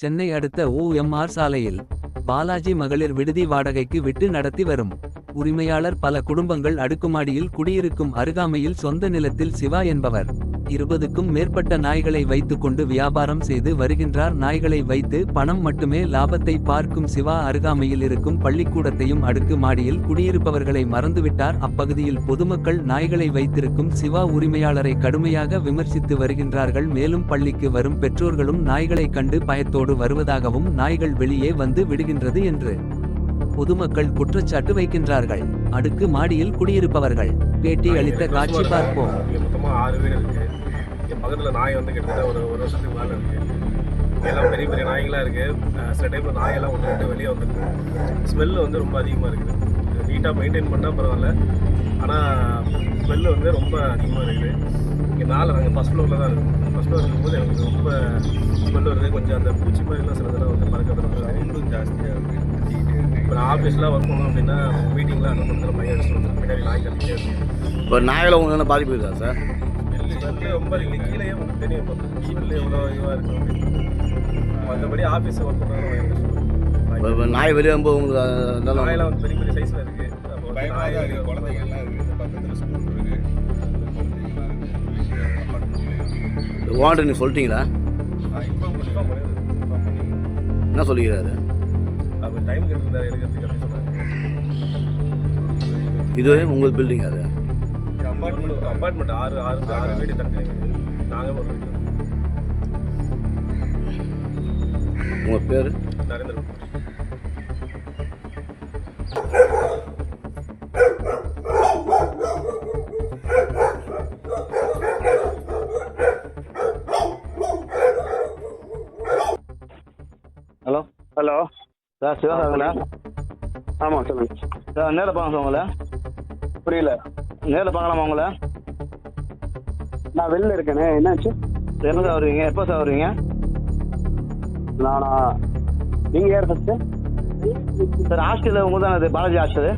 சென்னை அடுத்த OMR சாலையில் பாலாஜி மகளிர் விடுதி வாடகைக்கு விட்டு நடத்தி வரும் உரிமையாளர் பல குடும்பங்கள் அடுக்குமாடியில் குடியிருக்கும் அருகாமையில் சொந்த நிலத்தில் சிவா என்பவர் 20க்கும் மேற்பட்ட நாய்களை வைத்துக்கொண்டு வியாபாரம் செய்து வருகின்றார். நாய்களை வைத்து பணம் மட்டுமே லாபத்தை பார்க்கும் சிவா அருகாமையில் இருக்கும் பள்ளிக்கூடத்தையும் அடுக்கு மாடியில் குடியிருப்பவர்களை மறந்துவிட்டார். அப்பகுதியில் பொதுமக்கள் நாய்களை வைத்திருக்கும் சிவா உரிமையாளரை கடுமையாக விமர்சித்து வருகின்றார்கள். மேலும் பள்ளிக்கு வரும் பெற்றோர்களும் நாய்களை கண்டு பயத்தோடு வருவதாகவும் நாய்கள் வெளியே வந்து விடுகின்றது என்று பொதுமக்கள் குற்றச்சாட்டு வைக்கின்றார்கள். அடுக்கு மாடியில் குடியிருப்பவர்கள் பேட்டி அளித்த காட்சி பார்ப்போம். மொத்தமாக 6 வீடு இருக்கு. இங்கே பக்கத்தில் நாய் வந்து கிட்டத்தட்ட ஒரு வருஷத்துக்கு மேலே இருக்கு. எல்லாம் பெரிய பெரிய நாய்களாக இருக்கு. சில டைமில் நாயெல்லாம் ஒன்று ரெண்டு வெளியே வந்துருக்கு. ஸ்மெல்லு வந்து ரொம்ப அதிகமாக இருக்குது. நீட்டாக மெயின்டைன் பண்ணால் பரவாயில்ல, ஆனால் ஸ்மெல்லு வந்து ரொம்ப அதிகமாக இருக்குது. இங்கே நாங்கள் ஃபஸ்ட் ஃப்ளோரில் தான் இருக்கும். ஃபஸ்ட் ஃப்ளோர் இருக்கும்போது எனக்கு ரொம்ப ஸ்மெல் வருது. கொஞ்சம் அந்த பூச்சி மாதிரிலாம் சில தடவை வந்து பறக்கிறது இன்னும் ஜாஸ்தியாக இருக்குது. இப்போ நான் ஆஃபீஸ்லாம் ஒர்க் பண்ணோம் அப்படின்னா மீட்டிங்லாம் அட்டன் பண்ணுறது மையம் அடிச்சுட்டு வந்து பின்னாடி நாய் கட்டிகிட்டே இருக்குது. இப்போ நாயில் உங்களுக்கு என்ன பாதிப்பு இருக்கா சார்? ஸ்மெல்லு ரொம்ப இருக்குது. கீழே உங்களுக்கு தெரியும் ஸ்மெல்லு எவ்வளோ இதுவாக இருக்கும் அப்படின்னு. மற்றபடி ஆஃபீஸில் ஒர்க் பண்ணுறது இப்போ நாய் வெளியே வரும்போது உங்களுக்கு நாயெல்லாம் வந்து பெரிய பெரிய சைஸில் இருக்குது. குழந்தைங்க எல்லாம் இருக்குது. பக்கத்தில் ஸ்கூல் இருக்குது. ஓனர் நீ சொல்லிட்டீங்களா? என்ன சொல்லிக்கிறாரு? அவர் டைம் கேட்டிருந்தார் எடுக்கிறதுக்கு அப்படின்னு சொன்னாங்க. இதுவே உங்கள் பில்டிங் அது? அப்பார்ட்மெண்ட் 6 வீடு தனித்தனி வீடு. நாங்கள் ஒரு வீடு. உங்கள் பேர்? Narendra. Hello hello sir, Siva சாருங்களா? ஆமாம் சொல்லுங்கள் சார், நேரில் பார்க்க சார் உங்களை? புரியல. நேரில் பார்க்கலாமா உங்களை? நான் வெளில இருக்கேனே, என்னாச்சு? எப்போ சார் வருவீங்க? எப்போ சார் வருவீங்க? நானா? நீங்கள் யார் ஃபஸ்ட்டு? சார், ஹாஸ்டலில் உங்களுக்கு தான் அது பாலாஜி ஹாஸ்டலு?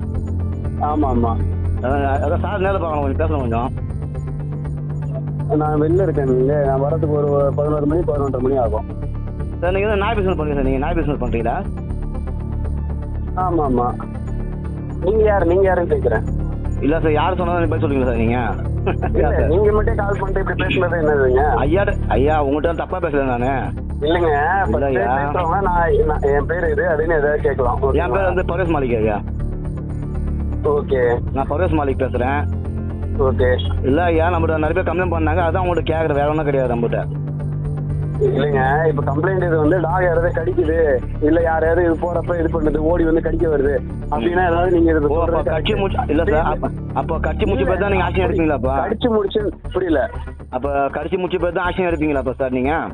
ஆமாம் ஆமாம். அதான் சார் நேரில் பார்க்கலாம், கொஞ்சம் பேசலாம் கொஞ்சம். நான் வெளில இருக்கேன். நீங்கள் நான் வரதுக்கு ஒரு 11 மணி 11:30 மணி ஆகும். சார், நீங்கள் வந்து நாய் பிஸ்னஸ் பண்ணுறீங்க சார்? நீங்கள் நாய் பிஸ்னஸ் பண்ணுறீங்களா? ஆமாம் ஆமாம். நீங்கள் யாருன்னு கேட்குறேன். இல்லை சார், யார் சொன்னாலும் போய் சொல்லுவீங்களா சார் நீங்கள்? நீங்கள் மட்டும் கால் பண்ணிட்டு இப்படி பேசுனது என்னதுங்க? ஐயா உங்கள்கிட்ட தப்பாக பேசுகிறேன் நான். இல்லைங்க, இல்லையா? பேசுகிறவங்க நான் என் பேர் இது அப்படின்னு எதாவது கேட்கலாம். என் பேர் வந்து பரவேஸ் மாலிக் ஐயா. ஓகே. நான் பரவேஸ் மாலிக் பேசுகிறேன். ஓகே. இல்லை ஐயா, நம்மகிட்ட நிறைய பேர் கம்ப்ளைண்ட் பண்ணாங்க, அதான் உங்கள்கிட்ட கேட்குற, வேற ஒன்றும் கிடையாது நம்மகிட்ட. இல்லைங்க, இப்போ கம்ப்ளைண்ட் இது வந்து டாக் யாராவது கடிக்குது, இல்லை யாரையாவது இது போகிறப்ப இது பண்ணுது, ஓடி வந்து கடிக்க வருது அப்படின்னா ஏதாவது நீங்கள் இது கட்சி முடிச்சு இல்லை சார்? அப்போ கட்சி முடிச்சு போய் தான் நீங்கள் ஆக்ஷன் எடுப்பீங்களாப்பா? கடிச்சு முடிச்சு புரியல. அப்போ கடிச்சு முடிச்சு போய் தான் ஆக்ஷன் எடுப்பீங்களாப்பா சார் நீங்கள்?